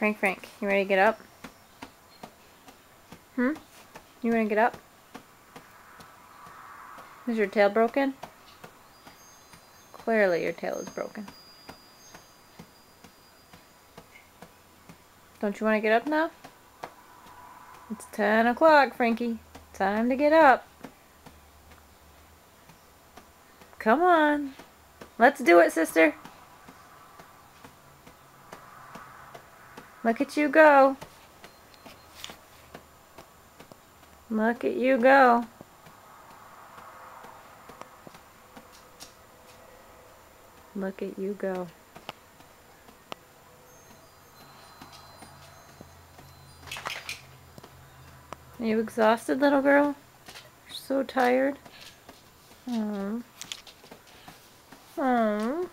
Frank, you ready to get up? You ready to get up? Is your tail broken? Clearly your tail is broken. Don't you want to get up now? It's 10 o'clock, Frankie. Time to get up. Come on. Let's do it, sister. Look at you go. Look at you go. Look at you go. Are you exhausted, little girl? You're so tired. Aww. Aww.